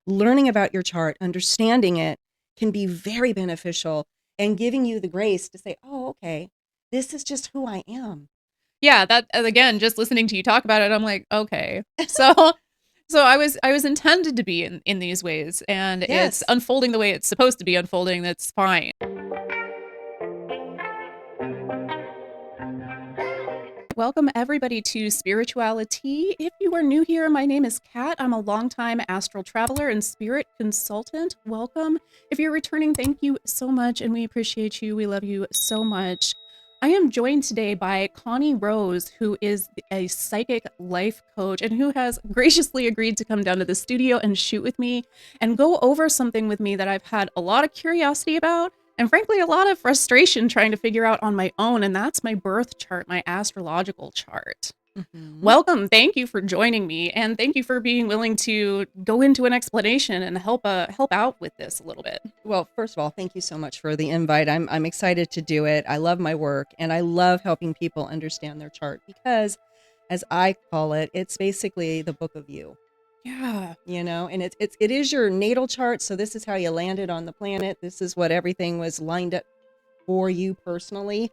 learning about your chart, understanding it can be very beneficial and giving you the grace to say, oh, okay, this is just who I am. Yeah, that again, just listening to you talk about it, I'm like, okay. So I was intended to be in these ways, and it's Yes. unfolding the way it's supposed to be unfolding. That's fine. Welcome everybody to Spirituality. If you are new here, my name is Kat. I'm a longtime astral traveler and spirit consultant. Welcome. If you're returning, thank you so much, and we appreciate you. We love you so much. I am joined today by Connie Rose, who is a psychic life coach and who has graciously agreed to come down to the studio and shoot with me and go over something with me that I've had a lot of curiosity about and frankly a lot of frustration trying to figure out on my own, and that's my birth chart, my astrological chart. Mm-hmm. Welcome. Thank you for joining me, and thank you for being willing to go into an explanation and help out with this a little bit. Well, first of all, thank you so much for the invite. I'm excited to do it. I love my work and I love helping people understand their chart because, as I call it, it's basically the book of you. Yeah. And it is your natal chart. So this is how you landed on the planet. This is what everything was lined up for you personally.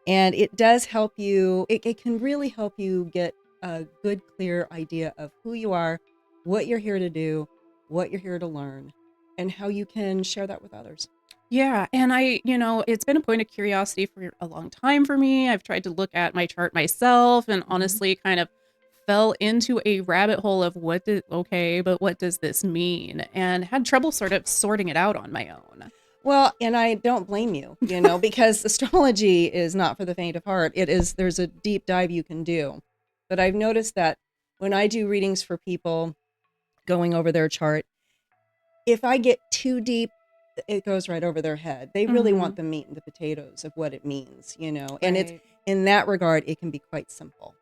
And it does help you. It can really help you get a good, clear idea of who you are, what you're here to do, what you're here to learn, and how you can share that with others. Yeah, and it's been a point of curiosity for a long time for me. I've tried to look at my chart myself and Mhm. honestly kind of fell into a rabbit hole of what does this mean? And had trouble sort of sorting it out on my own. Well, and I don't blame you, because astrology is not for the faint of heart. There's a deep dive you can do. But I've noticed that when I do readings for people going over their chart, if I get too deep, it goes right over their head. They really Mhm. want the meat and the potatoes of what it means. And it's Right. in that regard, it can be quite simple.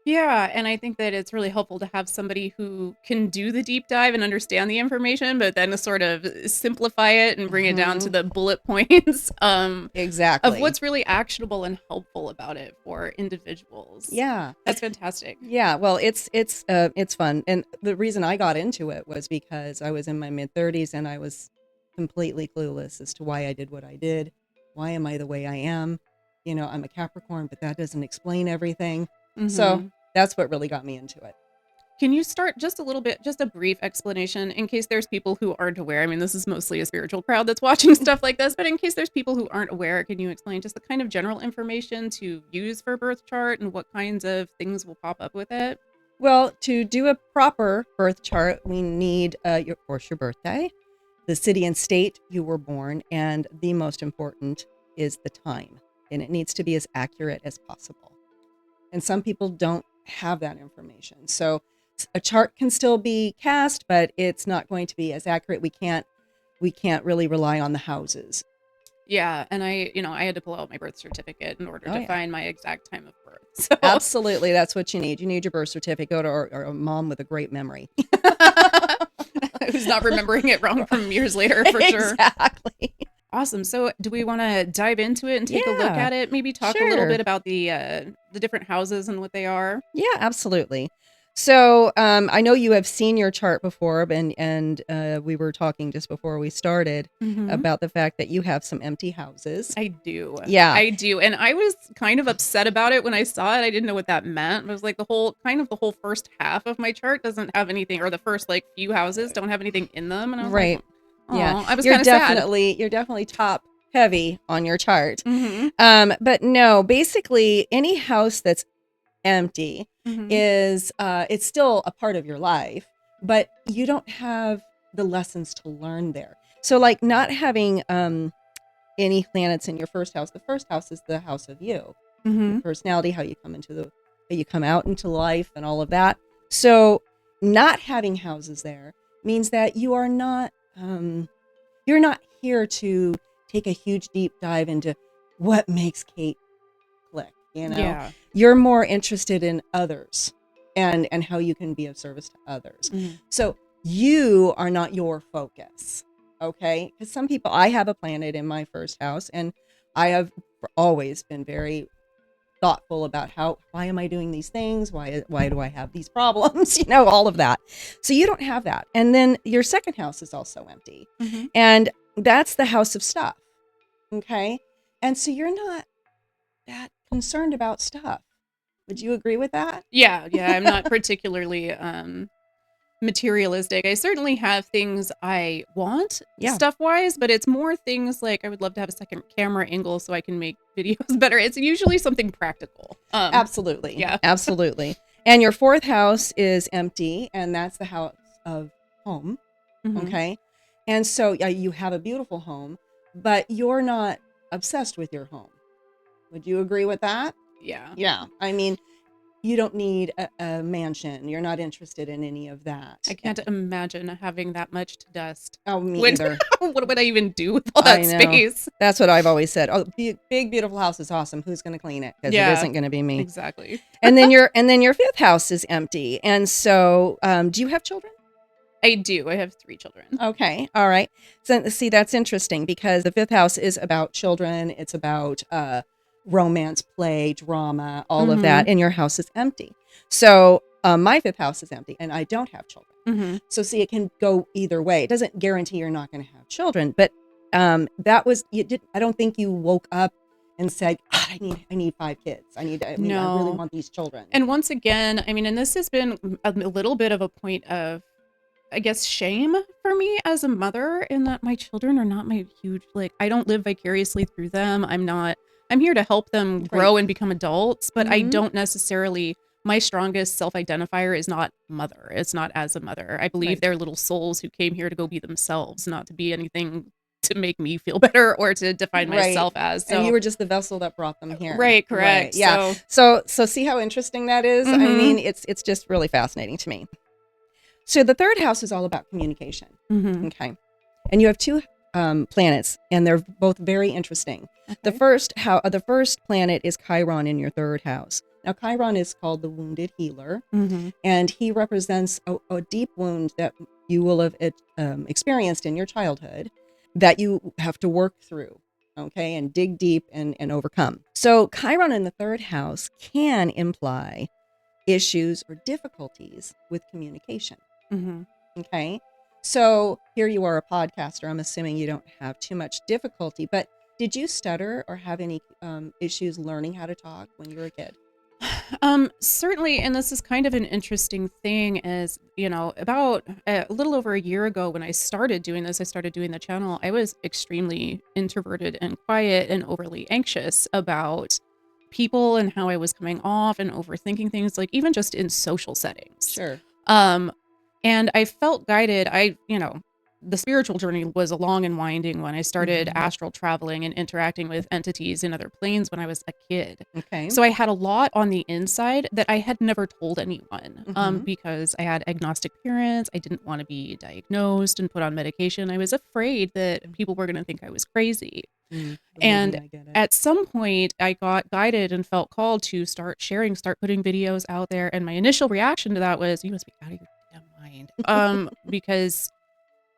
Yeah, and I think that it's really helpful to have somebody who can do the deep dive and understand the information, but then to sort of simplify it and bring it down to Hmm. the bullet points of Exactly. what's really actionable and helpful about it for individuals. Yeah. That's fantastic. Yeah, well, it's fun, and the reason I got into it was because I was in my mid-30s and I was completely clueless as to why I did what I did. Why am I the way I am? I'm a Capricorn, but that doesn't explain everything. So Hmm. that's what really got me into it. Can you start just a little bit, just a brief explanation in case there's people who aren't aware? I mean, this is mostly a spiritual crowd that's watching stuff like this, but in case there's people who aren't aware, can you explain just the kind of general information to use for a birth chart and what kinds of things will pop up with it? Well, to do a proper birth chart, we need of course, your birthday, the city and state you were born, and the most important is the time, and it needs to be as accurate as possible. And some people don't have that information. So a chart can still be cast, but it's not going to be as accurate. We can't really rely on the houses. Yeah, and I had to pull out my birth certificate in order Oh to yeah. find my exact time of birth. So, Absolutely. That's what you need. You need your birth certificate or a mom with a great memory. who's not remembering it wrong from years later for sure. Exactly. Awesome. So, do we want to dive into it and take a look Yeah. at it? Maybe talk a little Sure. bit about the different houses and what they are. Yeah, absolutely. So I know you have seen your chart before, and we were talking just before we started Mhm. about the fact that you have some empty houses. I do. Yeah. I do. And I was kind of upset about it when I saw it. I didn't know what that meant. It was like the whole first half of my chart doesn't have anything, or the first like few houses don't have anything in them. And I was like, Right. Yeah. oh, I was You're kind of sad. definitely you're definitely top heavy on your chart. Hmm. But no, basically any house that's empty Hmm. is it's still a part of your life, but you don't have the lessons to learn there. So like not having any planets in your first house. The first house is the house of you, your Hmm. personality, how you come out into life and all of that. So not having houses there means that you're not here to take a huge deep dive into what makes Kate click. Yeah. You're more interested in others and how you can be of service to others. Hmm. So you are not your focus. Okay, because some people, I have a planet in my first house and I have always been very thoughtful about why am I doing these things? Why do I have these problems? All of that. So you don't have that. And then your second house is also empty. Mm-hmm. And that's the house of stuff. Okay. And so you're not that concerned about stuff. Would you agree with that? Yeah. I'm not particularly materialistic. I certainly have things I want stuff-wise, but it's more things like I would love to have a second camera angle so I can make videos better. It's usually something practical. Absolutely. Yeah. Absolutely. And your fourth house is empty, and that's the house of home. Mm-hmm. Okay. And so you have a beautiful home, but you're not obsessed with your home. Would you agree with that? Yeah. Yeah. I mean, you don't need a mansion. You're not interested in any of that. I can't imagine having that much to dust. Oh, me either. What would I even do with all that space? That's what I've always said. Oh, big, beautiful house is awesome. Who's going to clean it? Because it isn't going to be me. Exactly. And then your fifth house is empty. And so, do you have children? I do. I have 3 children. Okay. All right. So, see, that's interesting because the fifth house is about children. It's about romance, play, drama, all of that. And your house is empty. So my fifth house is empty and I don't have children. Mm-hmm. So see, it can go either way. It doesn't guarantee you're not going to have children, but I don't think you woke up and said, I need 5 kids. I really want these children. And once again, I mean, and this has been a little bit of a point of, I guess, shame for me as a mother in that my children are not my huge, I don't live vicariously through them. I'm here to help them grow and become adults, but I don't necessarily, my strongest self-identifier is not mother. It's not as a mother. I believe they're little souls who came here to go be themselves, not to be anything to make me feel better or to define myself as. So. And you were just the vessel that brought them here. Right, correct. Right, yeah. So see how interesting that is? I mean, it's just really fascinating to me. So the third house is all about communication. Okay. And you have 2 planets, and they're both very interesting. Okay. The first planet is Chiron in your third house. Now, Chiron is called the wounded healer, and he represents a deep wound that you will have experienced in your childhood that you have to work through, okay, and dig deep and overcome. So Chiron in the third house can imply issues or difficulties with communication. Okay. So here you are, a podcaster. I'm assuming you don't have too much difficulty, but did you stutter or have any issues learning how to talk when you were a kid? Certainly. And this is kind of an interesting thing is, about a little over a year ago when I started doing this, I started doing the channel. I was extremely introverted and quiet and overly anxious about people and how I was coming off and overthinking things, even just in social settings. Sure. And I felt guided. The spiritual journey was a long and winding one. I started astral traveling and interacting with entities in other planes when I was a kid. Okay. So I had a lot on the inside that I had never told anyone because I had agnostic parents. I didn't want to be diagnosed and put on medication. I was afraid that people were going to think I was crazy. And at some point I got guided and felt called to start putting videos out there. And my initial reaction to that was, you must be out of your damn mind. Because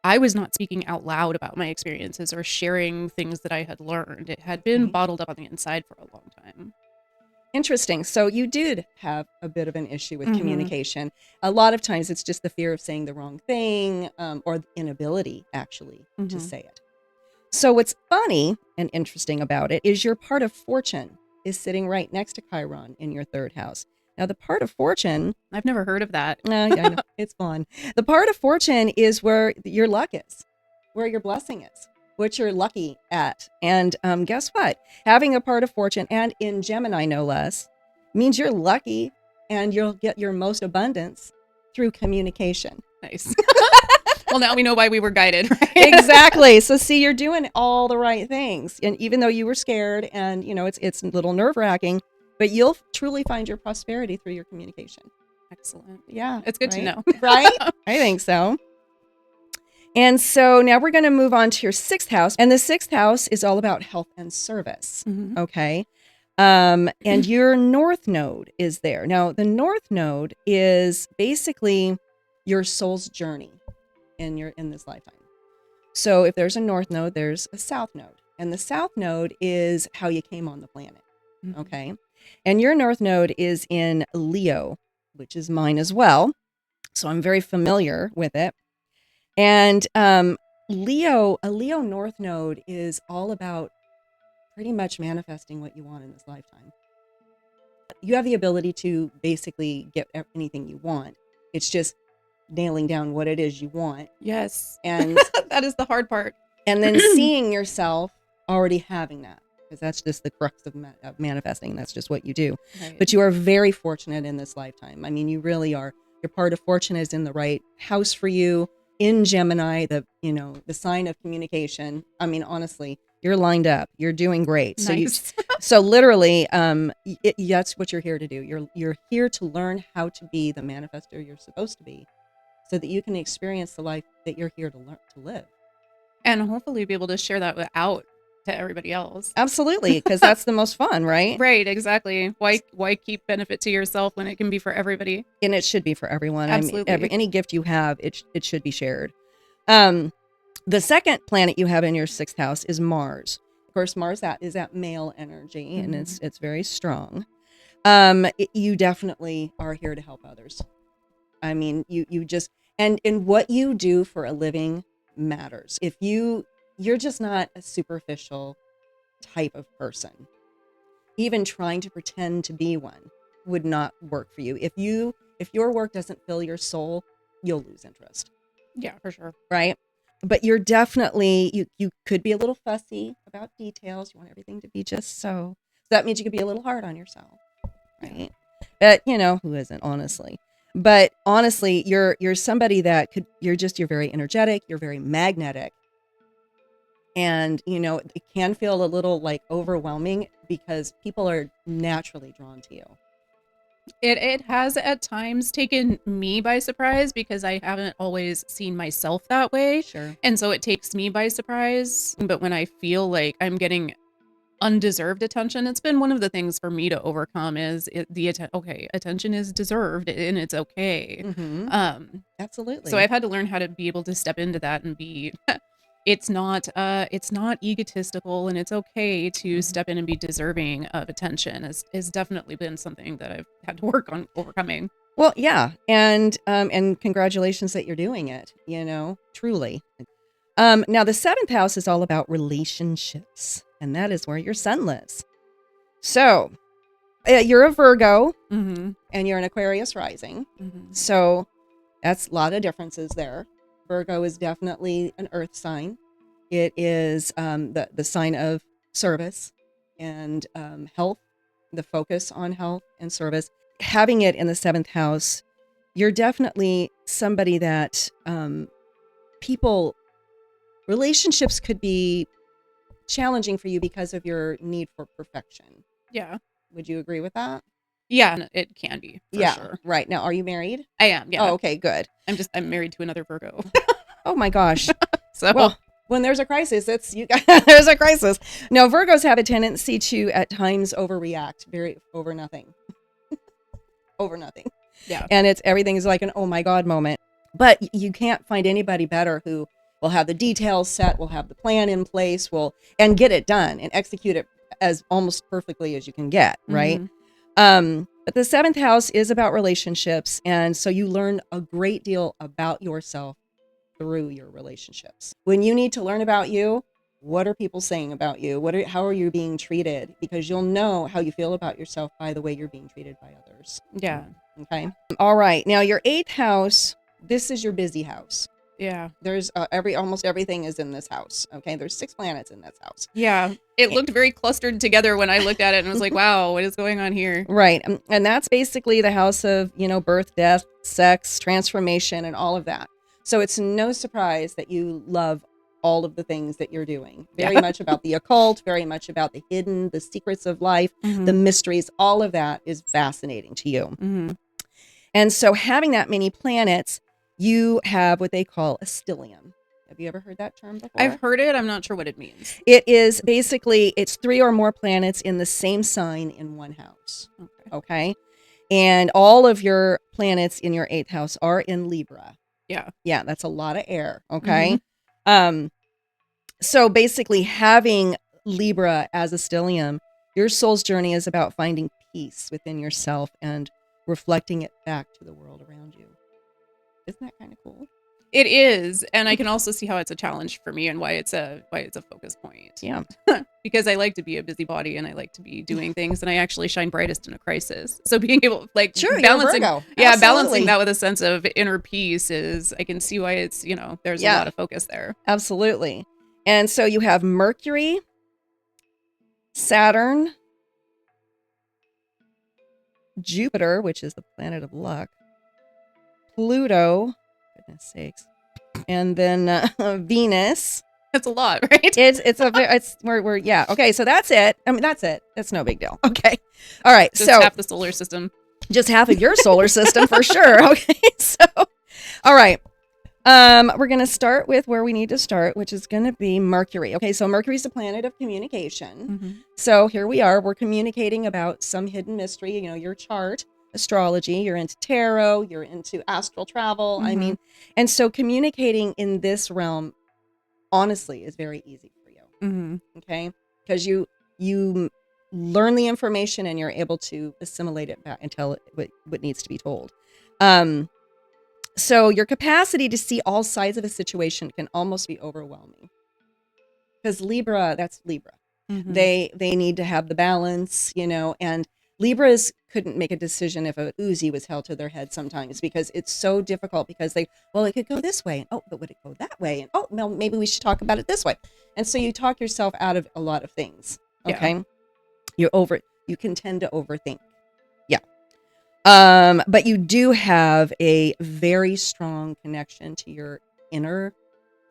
I was not speaking out loud about my experiences or sharing things that I had learned. It had been bottled up on the inside for a long time. Interesting. So you did have a bit of an issue with communication. A lot of times it's just the fear of saying the wrong thing or the inability actually to say it. So what's funny and interesting about it is your part of fortune is sitting right next to Chiron in your third house. Now, the part of fortune... I've never heard of that. Yeah, I know. It's fun. The part of fortune is where your luck is, where your blessing is, what you're lucky at. And guess what? Having a part of fortune, and in Gemini no less, means you're lucky and you'll get your most abundance through communication. Nice. Well, now we know why we were guided, right? Exactly. So see, you're doing all the right things. And even though you were scared and, it's a little nerve-wracking, but you'll truly find your prosperity through your communication. Excellent. Yeah. It's good to know. Right? I think so. And so now we're going to move on to your 6th house. And the 6th house is all about health and service. Okay. And your north node is there. Now, the north node is basically your soul's journey in this lifetime. So if there's a north node, there's a south node. And the south node is how you came on the planet. Okay. And your North Node is in Leo, which is mine as well. So I'm very familiar with it. And a Leo North Node is all about pretty much manifesting what you want in this lifetime. You have the ability to basically get anything you want. It's just nailing down what it is you want. Yes. And that is the hard part. And then seeing yourself already having that, because that's just the crux of manifesting. That's just what you do. Right. But you are very fortunate in this lifetime. I mean, you really are. Your part of fortune is in the right house for you, in Gemini, the sign of communication. I mean, honestly, you're lined up. You're doing great. Nice. So literally, that's what you're here to do. You're here to learn how to be the manifestor you're supposed to be, so that you can experience the life that you're here to learn to live. And hopefully be able to share that out to everybody else. Absolutely, because that's the most fun, right? Right, exactly. Why keep benefit to yourself when it can be for everybody? And it should be for everyone. Absolutely. I mean, any gift you have, it should be shared. The second planet you have in your 6th house is Mars. Of course, Mars is that male energy, and it's very strong. You definitely are here to help others. I mean, you just and what you do for a living matters. If you're just not a superficial type of person. Even trying to pretend to be one would not work for you. If your work doesn't fill your soul, you'll lose interest. Yeah, for sure. Right? But you're definitely you could be a little fussy about details. You want everything to be just so. That means you could be a little hard on yourself. Right? But who isn't, honestly? But honestly, you're somebody that you're very energetic, you're very magnetic. And, it can feel a little like overwhelming because people are naturally drawn to you. It has at times taken me by surprise because I haven't always seen myself that way. Sure. And so it takes me by surprise. But when I feel like I'm getting undeserved attention, it's been one of the things for me to overcome is attention is deserved and it's okay. Mm-hmm. Absolutely. So I've had to learn how to be able to step into that and be it's not egotistical, and it's okay to step in and be deserving of attention. Has definitely been something that I've had to work on overcoming. Well, yeah, and congratulations that you're doing it. Truly. Now the 7th house is all about relationships, and that is where your sun lives. So, you're a Virgo, and you're an Aquarius rising. So that's a lot of differences there. Virgo is definitely an earth sign. It is the sign of service and health, the focus on health and service. Having it in the 7th house, you're definitely somebody that relationships could be challenging for you because of your need for perfection. Yeah. Would you agree with that? Yeah, it can be. For sure. Right. Now, are you married? I am. Yeah. Oh, okay, good. I'm married to another Virgo. Oh my gosh. So well, when there's a crisis, there's a crisis. No, Virgos have a tendency to at times overreact over nothing. Over nothing. Yeah. And everything is like an oh my God moment. But you can't find anybody better who will have the details set, will have the plan in place, and get it done and execute it as almost perfectly as you can get, right? But the 7th house is about relationships. And so you learn a great deal about yourself through your relationships. When you need to learn about you, what are people saying about you? How are you being treated? Because you'll know how you feel about yourself by the way you're being treated by others. Yeah. Okay. All right. Now your 8th house, this is your busy house. Yeah. There's almost everything is in this house. Okay. There's 6 planets in this house. Yeah. It looked very clustered together when I looked at it and was like, wow, what is going on here? Right. And that's basically the house of, birth, death, sex, transformation, and all of that. So it's no surprise that you love all of the things that you're doing. Very much about the occult, very much about the hidden, the secrets of life, the mysteries, all of that is fascinating to you. And so having that many planets, you have what they call a stellium. Have you ever heard that term before? I've heard it. I'm not sure what it means. It is basically, it's 3 or more planets in the same sign in one house. Okay. And all of your planets in your 8th house are in Libra. Yeah. Yeah, that's a lot of air. Okay. So basically having Libra as a stellium, your soul's journey is about finding peace within yourself and reflecting it back to the world around you. Isn't that kind of cool? It is, and I can also see how it's a challenge for me and why it's a focus point. Yeah. Because I like to be a busybody and I like to be doing things, and I actually shine brightest in a crisis. So being able, like, Sure, balancing, you're a Virgo. yeah, Absolutely. balancing that with a sense of inner peace is, I can see why it's, there's a lot of focus there. Absolutely. And so you have Mercury, Saturn, Jupiter, which is the planet of luck, Pluto, goodness sakes, and then Venus. That's a lot, right? Okay, so that's it. I mean, that's it. It's no big deal. Okay. All right. Just half the solar system. Just half of your solar system for sure. Okay. So, all right. We're going to start with where we need to start, which is going to be Mercury. Okay. So Mercury's the planet of communication. Mm-hmm. So here we are. We're communicating about some hidden mystery, your chart, astrology, you're into tarot, you're into astral travel. Mm-hmm. I mean, and so communicating in this realm, honestly, is very easy for you. Mm-hmm. Okay. Because you learn the information and you're able to assimilate it back and tell it what needs to be told. So your capacity to see all sides of a situation can almost be overwhelming. Because that's Libra. Mm-hmm. They need to have the balance, and Libras couldn't make a decision if a Uzi was held to their head sometimes because it's so difficult because it could go this way. And, oh, but would it go that way? And, oh, well, maybe we should talk about it this way. And so you talk yourself out of a lot of things. Okay. Yeah. You can tend to overthink. Yeah. But you do have a very strong connection to your inner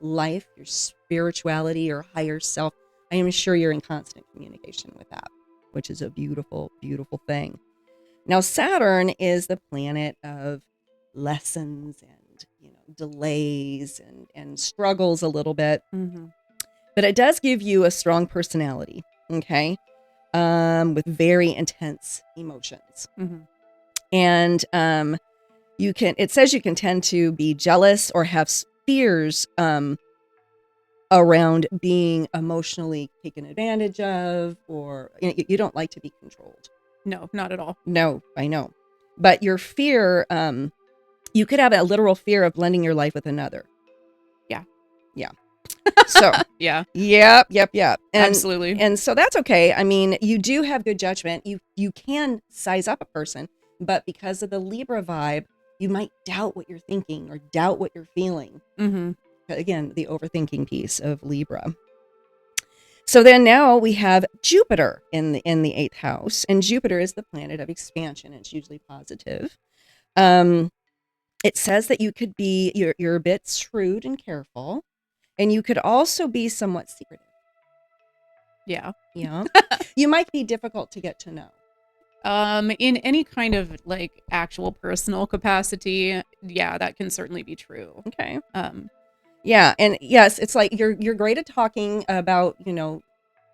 life, your spirituality, your higher self. I am sure you're in constant communication with that, which is a beautiful, beautiful thing. Now, Saturn is the planet of lessons and, delays and struggles a little bit. Mm-hmm. But it does give you a strong personality, okay, with very intense emotions. Mm-hmm. And it says you can tend to be jealous or have fears around being emotionally taken advantage of, or you don't like to be controlled. No, not at all. No, I know. But your fear, you could have a literal fear of blending your life with another. Yeah. Yeah. So, yeah. Yep. Absolutely. And so that's okay. I mean, you do have good judgment. You can size up a person, but because of the Libra vibe, you might doubt what you're thinking or doubt what you're feeling. Mm-hmm. Again, the overthinking piece of Libra. So then now we have Jupiter in the 8th house, and Jupiter is the planet of expansion. It's usually positive. It says that you could be, you're a bit shrewd and careful, and you could also be somewhat secretive. Yeah. Yeah. You might be difficult to get to know. In any kind of like actual personal capacity, yeah, that can certainly be true. Okay. Yeah, and yes, it's like you're great at talking about,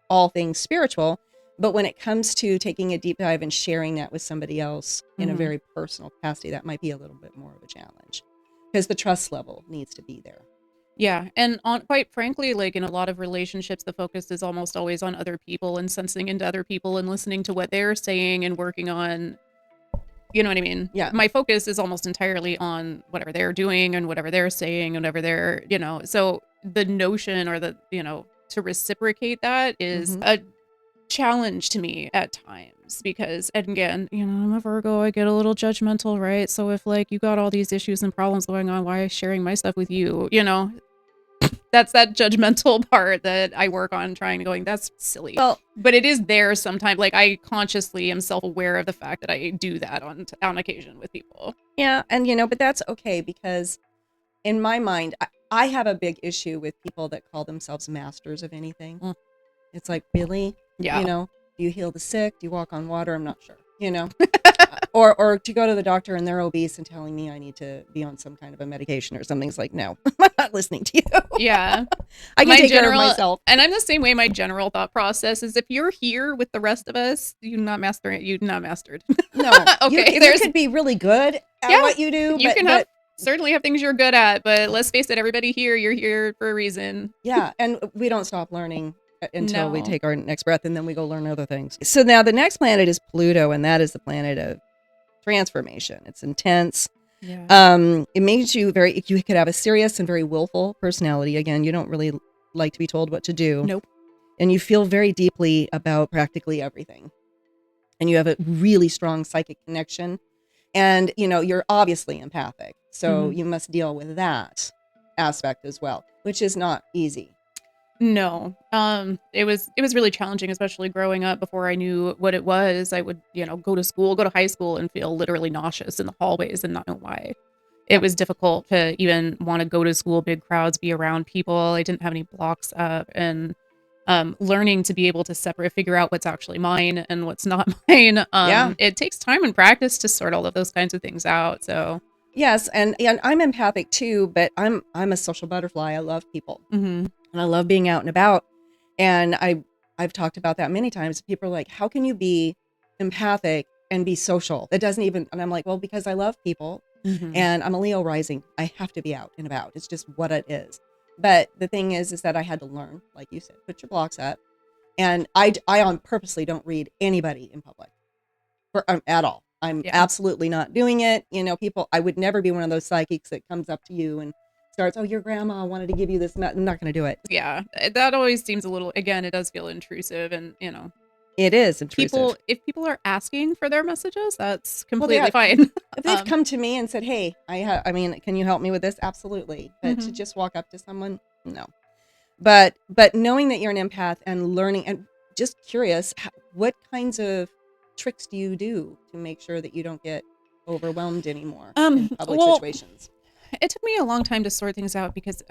all things spiritual, but when it comes to taking a deep dive and sharing that with somebody else in a very personal capacity, that might be a little bit more of a challenge because the trust level needs to be there. Yeah, and quite frankly, like in a lot of relationships, the focus is almost always on other people and sensing into other people and listening to what they're saying and working on, you know what I mean? Yeah. My focus is almost entirely on whatever they're doing and whatever they're saying and whatever they're, so the notion or the, to reciprocate that is a challenge to me at times because, and again, I'm a Virgo, I get a little judgmental, right? So if like you got all these issues and problems going on, why am I sharing my stuff with you? That's that judgmental part that I work on that's silly. Well, but it is there sometimes. Like I consciously am self-aware of the fact that I do that on occasion with people. Yeah. And, but that's okay because in my mind, I have a big issue with people that call themselves masters of anything. It's like, really? Yeah. Do you heal the sick? Do you walk on water? I'm not sure, or to go to the doctor and they're obese and telling me I need to be on some kind of a medication or something. It's like, no, I'm not listening to you. Yeah. I can take care of myself. And I'm the same way. My general thought process is if you're here with the rest of us, you're not mastered. No. Okay. You could be really good at what you do. You can certainly have things you're good at, but let's face it, everybody here, you're here for a reason. Yeah. And we don't stop learning until we No. take our next breath, and then we go learn other things. So now the next planet is Pluto, and that is the planet of transformation. It's intense. Yeah. It makes you you could have a serious and very willful personality. Again, you don't really like to be told what to do. Nope. And you feel very deeply about practically everything. And you have a really strong psychic connection. And, you're obviously empathic. So you must deal with that aspect as well, which is not easy. No. It was really challenging, especially growing up before I knew what it was. I would, go to high school and feel literally nauseous in the hallways and not know why. It was difficult to even want to go to school, big crowds, be around people. I didn't have any blocks up, and learning to be able to figure out what's actually mine and what's not mine. Yeah. It takes time and practice to sort all of those kinds of things out. So Yes, and I'm empathic too, but I'm a social butterfly. I love people. mhm. And I love being out and about. And I've talked about that many times. People are like, how can you be empathic and be social? That doesn't even, and I'm like, well, because I love people Mhm. and I'm a Leo rising. I have to be out and about. It's just what it is. But the thing is that I had to learn, like you said, put your blocks up. And I on purposely don't read anybody in public at all. I'm Yeah. absolutely not doing it. People, I would never be one of those psychics that comes up to you and starts, oh, your grandma wanted to give you this. I'm not going to do it. Yeah, that always seems a little, again, it does feel intrusive, and It is intrusive. if people are asking for their messages, that's Well, completely fine. If they've come to me and said, hey, I mean, can you help me with this? Absolutely. But to Mhm. just walk up to someone, no. But knowing that you're an empath and learning and just curious, what kinds of tricks do you do to make sure that you don't get overwhelmed anymore in public Well, situations? it took me a long time to sort things out because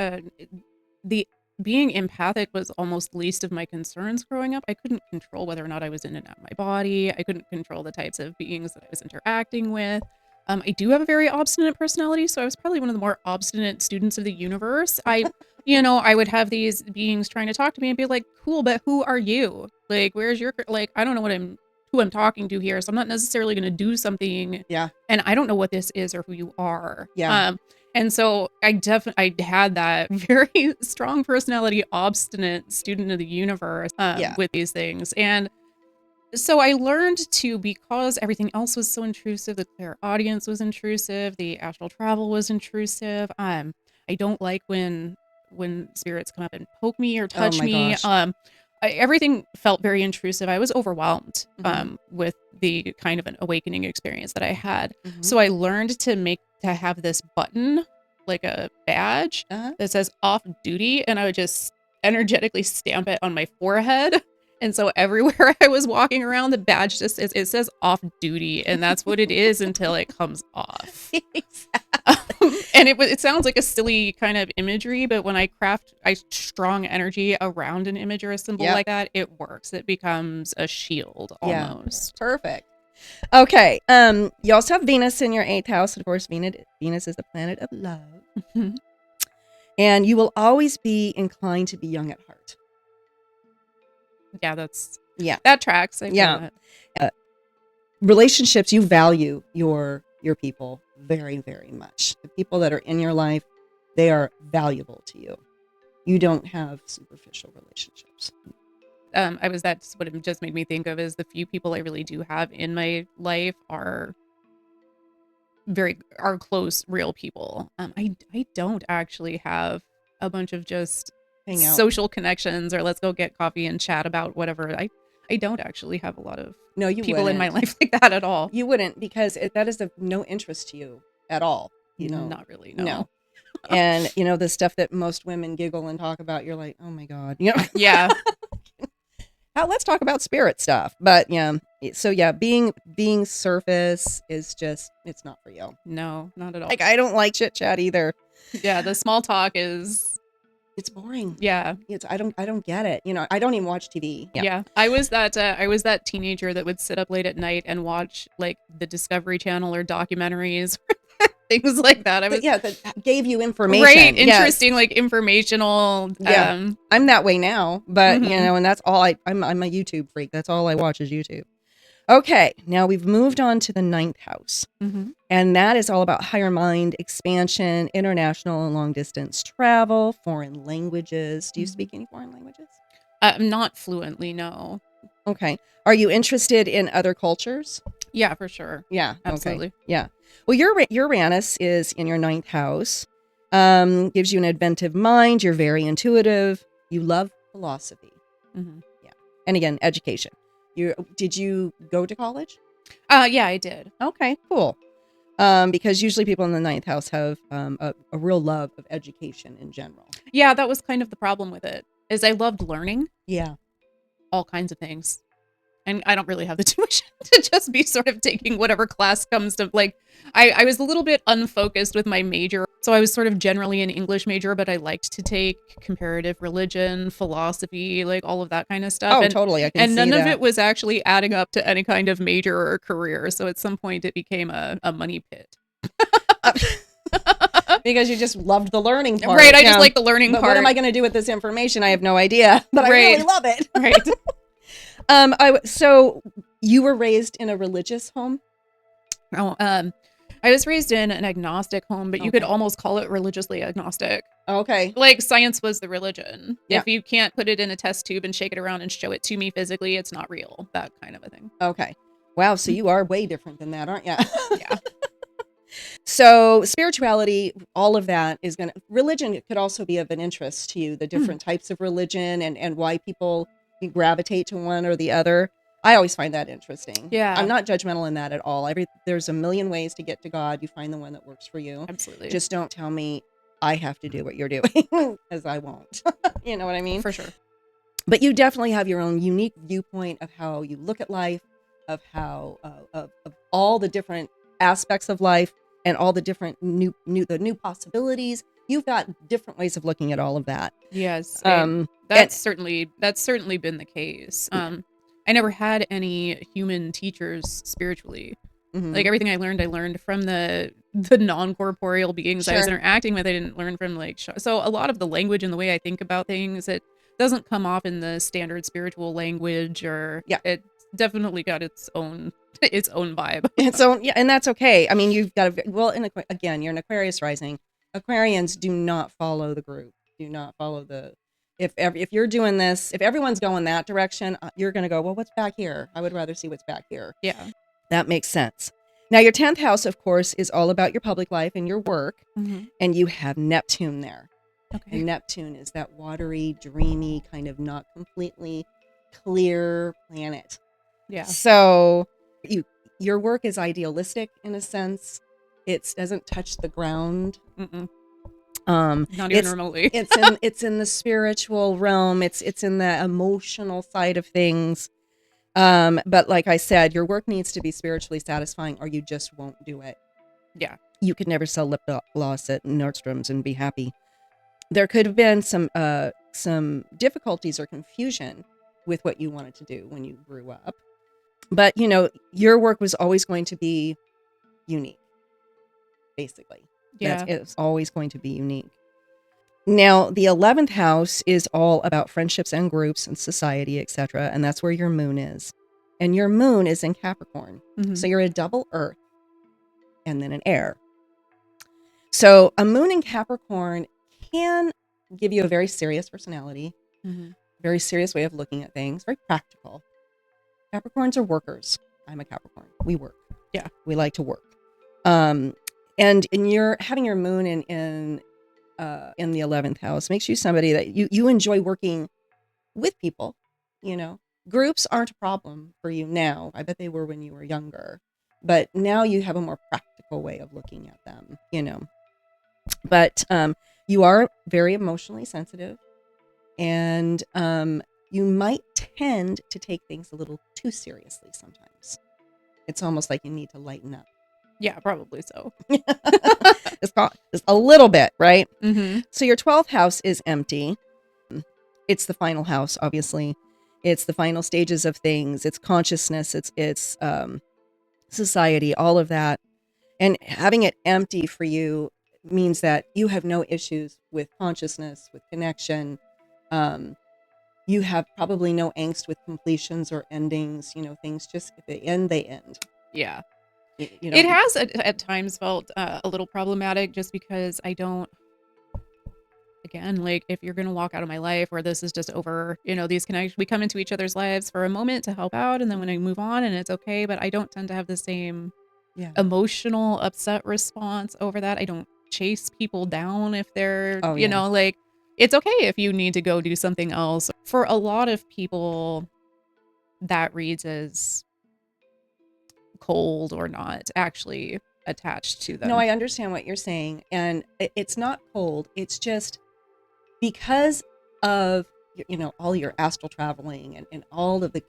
the being empathic was almost least of my concerns growing up. I couldn't control whether or not I was in and out of my body. I couldn't control the types of beings that I was interacting with. I do have a very obstinate personality, so I was probably one of the more obstinate students of the universe. I would have these beings trying to talk to me and be like, "Cool, but who are you? Like, where's your I don't know who I'm talking to here, so I'm not necessarily going to do something, Yeah. and I don't know what this is or who you are." Yeah. And so I had that very strong personality, obstinate student of the universe Yeah. with these things. And so I learned to, because everything else was so intrusive, the clairaudience was intrusive, the astral travel was intrusive. I don't like when spirits come up and poke me or Oh touch my me. gosh. Everything felt very intrusive. I was overwhelmed Mhm. with the kind of an awakening experience that I had. Mhm. So I learned to have this button, like a badge Uh-huh. that says off duty, and I would just energetically stamp it on my forehead. And so everywhere I was walking around, the badge just it says off duty, and that's what it is until it comes off. And it sounds like a silly kind of imagery, but when I craft strong energy around an image or a symbol Yep. like that, it works. It becomes a shield Yeah. almost. Perfect. Okay. You also have Venus in your 8th house. Of course, Venus is the planet of love. Mhm. And you will always be inclined to be young at heart. Yeah, Yeah. that tracks. I feel Yeah. that. Relationships, you value your people very, very much. The people that are in your life, they are valuable to you. You don't have superficial relationships. That's what it just made me think of, is the few people I really do have in my life are close, real people. I don't actually have a bunch of just Hang out. social connections or let's go get coffee and chat about whatever. I don't actually have a lot of No, you people in my wouldn't. life like that at all. You wouldn't, because that is of no interest to you at all. Not really, no. No. And the stuff that most women giggle and talk about, you're like, oh my God. Yeah. Now let's talk about spirit stuff. But yeah, so yeah, being surface is just, it's not for you. No, not at all. Like, I don't like chit chat either. Yeah, the small talk is, It's boring. yeah. I don't get it. I don't even watch TV. Yeah. I was that teenager that would sit up late at night and watch like the Discovery Channel or documentaries, things like that. That gave you information. Right, Yes. interesting, like informational. Yeah. I'm that way now, but Mhm. and that's all I'm a YouTube freak. That's all I watch is YouTube. Okay, now we've moved on to the 9th house. Mhm. And that is all about higher mind expansion, international and long distance travel, foreign languages. Do you Mhm. speak any foreign languages? Not fluently, no. Okay. Are you interested in other cultures? Yeah, for sure. Yeah. Absolutely. Okay. Yeah. Well, your Uranus is in your ninth house. Gives you an inventive mind. You're very intuitive. You love philosophy. Mm-hmm. Yeah. And again, education. Did you go to college? Yeah, I did. Okay, cool. Because usually people in the ninth house have a real love of education in general. Yeah, that was kind of the problem with it, is I loved learning Yeah. all kinds of things. And I don't really have the tuition to just be sort of taking whatever class comes to, like, I was a little bit unfocused with my major. So I was sort of generally an English major, but I liked to take comparative religion, philosophy, like all of that kind of stuff. Oh, And totally. I can and see none of that. it was actually adding up to any kind of major or career. So at some point it became a money pit. Because you just loved the learning part. Right, I just like the learning but part. what am I going to do with this information? I have no idea, but I Right. really love it. Right. So you were raised in a religious home? Oh, I was raised in an agnostic home, but you could Okay. almost call it religiously agnostic. Okay. Like, science was the religion. Yeah. If you can't put it in a test tube and shake it around and show it to me physically, it's not real. That kind of a thing. Okay. Wow. So you are way different than that, aren't you? Yeah. So spirituality, all of that is religion could also be of an interest to you, the different types of religion and why people gravitate to one or the other. I always find that interesting. Yeah. I'm not judgmental in that at all. There's a million ways to get to God. You find the one that works for you. Absolutely. Just don't tell me I have to do what you're doing, because I won't. You know what I mean? For sure. But you definitely have your own unique viewpoint of how you look at life, of how of all the different aspects of life and all the different new possibilities. You've got different ways of looking at all of that. Yes. Um, that's certainly been the case. I never had any human teachers spiritually. mhm. Like, everything I learned from the non-corporeal beings I was Sure. interacting with. I didn't learn from, like, so a lot of the language and the way I think about things, it doesn't come off in the standard spiritual language, or Yeah. it's definitely got its own vibe. And so, yeah, and that's okay. I mean, you've got again, you're an Aquarius rising. Aquarians do not follow the group. Do not follow the. If you're doing this, if everyone's going that direction, you're going to go, well, what's back here? I would rather see what's back here. Yeah. That makes sense. Now, your 10th house, of course, is all about your public life and your work, and you have Neptune there. Okay. And Neptune is that watery, dreamy, kind of not completely clear planet. Yeah. So your work is idealistic in a sense. It doesn't touch the ground. Not even remotely. it's in the spiritual realm. It's in the emotional side of things. But like I said, your work needs to be spiritually satisfying, or you just won't do it. Yeah. You could never sell lip gloss at Nordstrom's and be happy. There could have been some difficulties or confusion with what you wanted to do when you grew up. But, your work was always going to be unique, basically. Yeah. It's always going to be unique. Now, the 11th house is all about friendships and groups and society, etc. And that's where your moon is. And your moon is in Capricorn. So you're a double earth and then an air. So a moon in Capricorn can give you a very serious personality, very serious way of looking at things, very practical. Capricorns are workers. I'm a Capricorn. We work. Yeah. We like to work. And you're having your moon in the 11th house makes you somebody that you enjoy working with people. Groups aren't a problem for you now. I bet they were when you were younger, but now you have a more practical way of looking at them, but you are very emotionally sensitive, and you might tend to take things a little too seriously sometimes. It's almost like you need to lighten up. Yeah, probably so. It's a little bit, right? Mm-hmm. So your 12th house is empty. It's the final house, obviously. It's the final stages of things. It's consciousness. It's society, all of that. And having it empty for you means that you have no issues with consciousness, with connection. You have probably no angst with completions or endings. Things just, if they end, they end. Yeah. It has at times felt a little problematic, just because I don't again, like if you're going to walk out of my life or this is just over, these connections, we come into each other's lives for a moment to help out. And then when I move on and it's okay, but I don't tend to have the same Yeah. emotional upset response over that. I don't chase people down if they're, Oh, yeah. like it's okay if you need to go do something else. For a lot of people, that reads as cold or not actually attached to No, them. I understand what you're saying. And it's not cold. It's just because of, all your astral traveling and all of the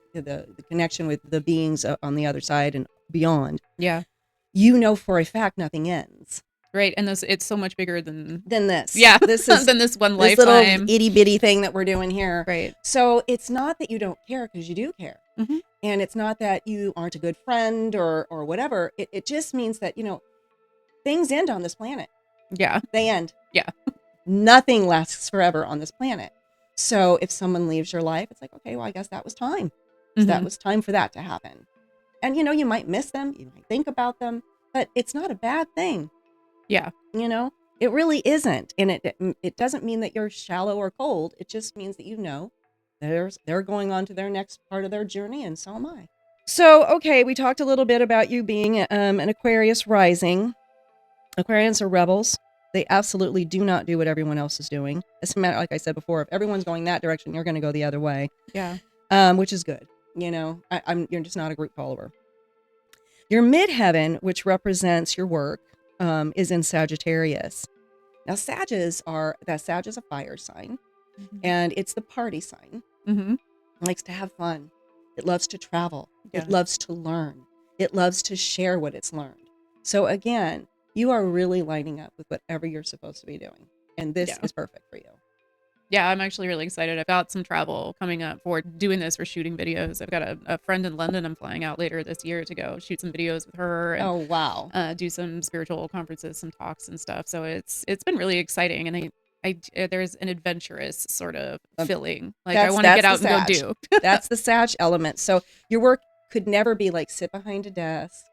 connection with the beings on the other side and beyond, Yeah. for a fact nothing ends. Right. And it's so much bigger than This. Yeah. This is than this one this little lifetime. itty bitty thing that we're doing here. Right. So it's not that you don't care, because you do care. Mm-hmm. And it's not that you aren't a good friend or whatever. It just means that, things end on this planet. Yeah. They end. Yeah. Nothing lasts forever on this planet. So if someone leaves your life, it's like, okay, well, I guess that was time. So that was time for that to happen. And, you might miss them. You might think about them. But it's not a bad thing. Yeah. It really isn't. And it doesn't mean that you're shallow or cold. It just means that they're going on to their next part of their journey, and so am I. So, okay, we talked a little bit about you being an Aquarius rising. Aquarians are rebels. They absolutely do not do what everyone else is doing. As a matter, like I said before, if everyone's going that direction, you're going to go the other way. Yeah. Which is good. You're just not a group follower. Your midheaven, which represents your work, is in Sagittarius. Now, Sag is a fire sign, and it's the party sign. Mm-hmm. It likes to have fun. It loves to travel. Yeah. It loves to learn. It loves to share what it's learned. So again, you are really lining up with whatever you're supposed to be doing. And this is perfect for you. Yeah, I'm actually really excited. I've got some travel coming up for doing this, for shooting videos. I've got a friend in London I'm flying out later this year to go shoot some videos with her. And, oh, wow. Do some spiritual conferences, some talks and stuff. So it's been really exciting. And I there's an adventurous sort of feeling. Like I want to get out and go do. That's the Sag element. So your work could never be like sit behind a desk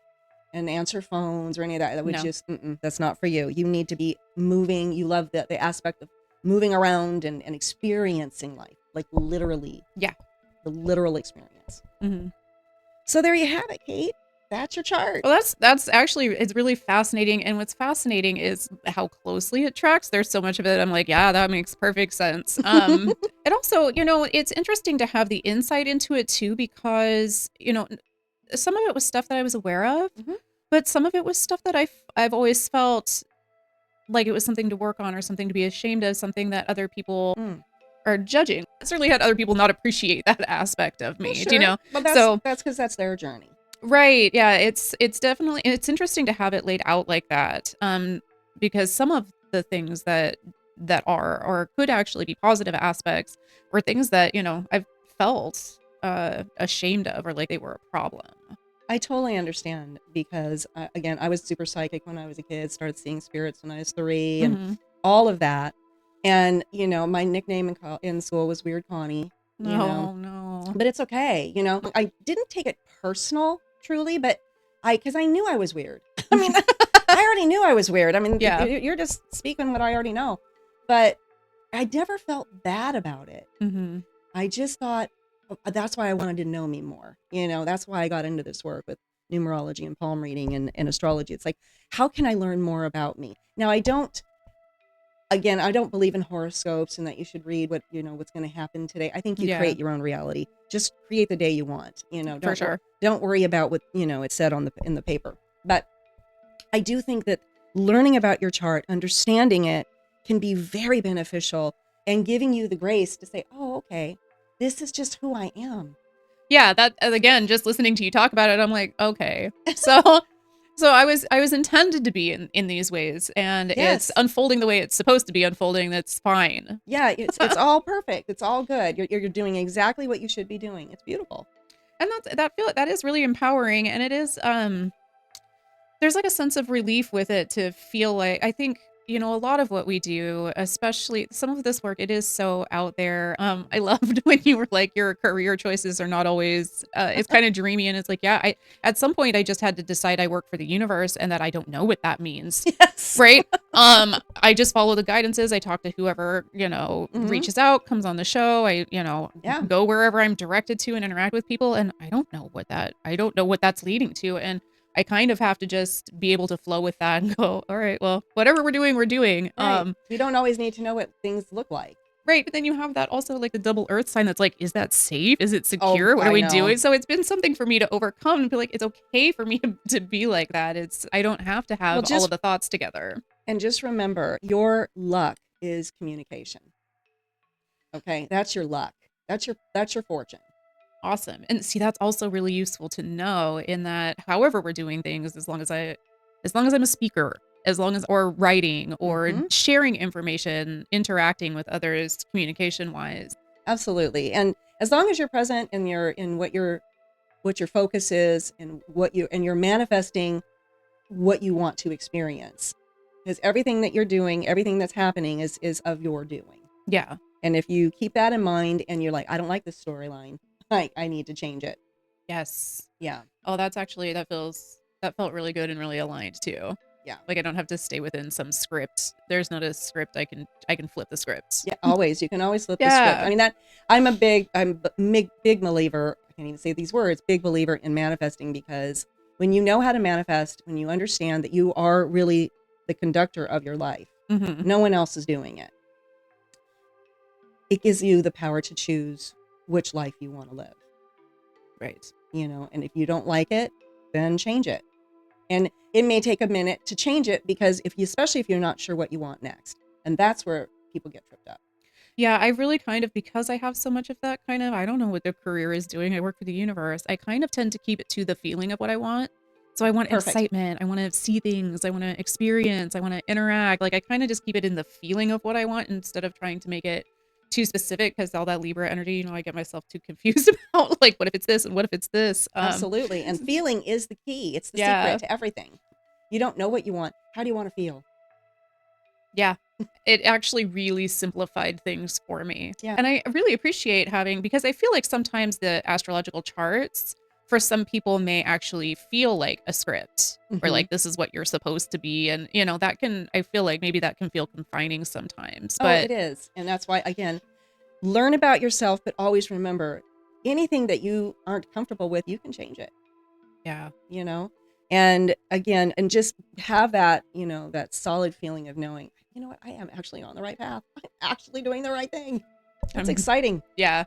and answer phones or any of that. That would just, that's not for you. You need to be moving. You love the aspect of moving around and experiencing life, like literally. Yeah. The literal experience. Mm-hmm. So there you have it, Kate. That's your chart. Well, that's actually, it's really fascinating. And what's fascinating is how closely it tracks. There's so much of it. I'm like, yeah, that makes perfect sense. It also, it's interesting to have the insight into it too, because, some of it was stuff that I was aware of, but some of it was stuff that I've always felt like it was something to work on or something to be ashamed of, something that other people are judging. I certainly had other people not appreciate that aspect of me, well, sure. do you know? Well, that's because that's their journey. Right. Yeah. It's definitely, it's interesting to have it laid out like that. Because some of the things that are, or could actually be positive aspects, were things that, I've felt ashamed of, or like they were a problem. I totally understand, because again, I was super psychic when I was a kid, started seeing spirits when I was 3 and all of that. And, my nickname in school was Weird Connie. No. But it's okay. I didn't take it personal, truly, but because I knew I was weird. I mean, I already knew I was weird. I mean, you're just speaking what I already know. But I never felt bad about it. Mm-hmm. I just thought, that's why I wanted to know me more. That's why I got into this work with numerology and palm reading and astrology. It's like, how can I learn more about me? Now, I don't believe in horoscopes and that you should read what's going to happen today. I think you create your own reality. Just create the day you want. For sure. Don't worry about what, it's said in the paper. But I do think that learning about your chart, understanding it, can be very beneficial and giving you the grace to say, oh, okay, this is just who I am. Yeah, that, again, just listening to you talk about it, I'm like, okay. So I was intended to be in these ways, and it's unfolding the way it's supposed to be unfolding. That's fine. Yeah, it's all perfect. It's all good. You're doing exactly what you should be doing. It's beautiful. And that is really empowering, and it is there's like a sense of relief with it, to feel like, I think, a lot of what we do, especially some of this work, it is so out there. I loved when you were like, your career choices are not always, it's kind of dreamy. And it's like, yeah, at some point I just had to decide I work for the universe and that I don't know what that means. Yes. Right. I just follow the guidances. I talk to whoever, reaches out, comes on the show. Yeah. Go wherever I'm directed to and interact with people. And I don't know what that's leading to. And I kind of have to just be able to flow with that and go, all right, well, whatever we're doing, we're doing. Right. You don't always need to know what things look like. Right. But then you have that also like the double earth sign that's like, is that safe? Is it secure? What are I we know. doing? So it's been something for me to overcome and be like, it's okay for me to be like that. I don't have to have all of the thoughts together. And just remember, your luck is communication. Okay. That's your luck. That's your fortune. Awesome. And see, that's also really useful to know in that however we're doing things, as long as I'm a speaker, or writing or sharing information, interacting with others communication wise. Absolutely. And as long as you're present and you're in what your focus is and you're manifesting what you want to experience. Because everything that you're doing, everything that's happening is of your doing. Yeah. And if you keep that in mind and you're like, I don't like this storyline, I need to change it. Yes. Yeah. Oh, that felt really good and really aligned too. Yeah. Like I don't have to stay within some script. There's not a script. I can flip the script. Yeah, always. You can always flip the script. I mean, I'm a big believer. I can't even say these words. Big believer in manifesting, because when you know how to manifest, when you understand that you are really the conductor of your life, no one else is doing it. It gives you the power to choose which life you want to live. Right. And if you don't like it, then change it. And it may take a minute to change it, because especially if you're not sure what you want next. And that's where people get tripped up. Yeah, I really because I have so much of that kind of, I don't know what the career is doing. I work for the universe. I kind of tend to keep it to the feeling of what I want. So I want excitement. I want to see things. I want to experience. I want to interact. Like I kind of just keep it in the feeling of what I want instead of trying to make it too specific, because all that Libra energy, I get myself too confused about like, what if it's this and what if it's this? Absolutely. And feeling is the key. It's the secret to everything. You don't know what you want. How do you want to feel? Yeah. It actually really simplified things for me. Yeah. And I really appreciate because I feel like sometimes the astrological charts for some people may actually feel like a script, or like this is what you're supposed to be. And, I feel like maybe that can feel confining sometimes. But it is. And that's why, again, learn about yourself, but always remember, anything that you aren't comfortable with, you can change it. Yeah. And again, and just have that, that solid feeling of knowing, you know what, I am actually on the right path. I'm actually doing the right thing. It's exciting. Yeah.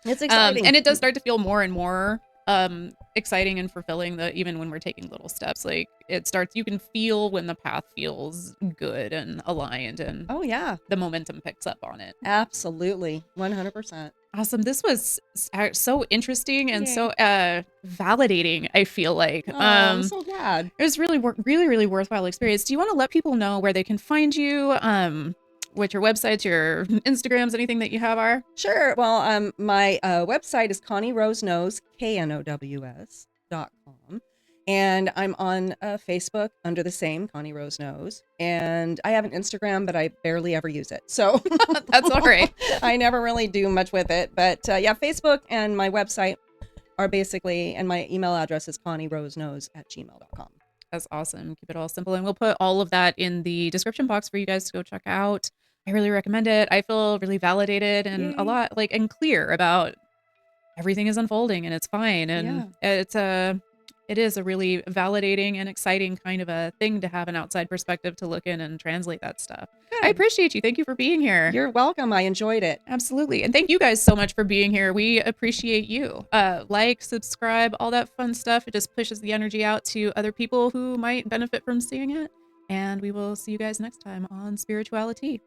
It's exciting. And it does start to feel more and more exciting and fulfilling, that even when we're taking little steps, like you can feel when the path feels good and aligned, and the momentum picks up on it. Absolutely. 100%. Awesome. This was so interesting and so validating, I feel like. I'm so glad. It was really really worthwhile experience. Do you want to let people know where they can find you? What your websites, your Instagrams, anything that you have are? Sure. Well, my website is Connieroseknows, KNOWS.com. And I'm on Facebook under the same, Connie Rose Knows. And I have an Instagram, but I barely ever use it. So that's all right. I never really do much with it. But Facebook and my website are basically, and my email address is connieroseknows@gmail.com. That's awesome. Keep it all simple. And we'll put all of that in the description box for you guys to go check out. I really recommend it. I feel really validated and a lot and clear about everything is unfolding and it's fine. And it is a really validating and exciting kind of a thing to have an outside perspective to look in and translate that stuff. Good. I appreciate you. Thank you for being here. You're welcome. I enjoyed it. Absolutely. And thank you guys so much for being here. We appreciate you. Like, subscribe, all that fun stuff. It just pushes the energy out to other people who might benefit from seeing it. And we will see you guys next time on Spirituality.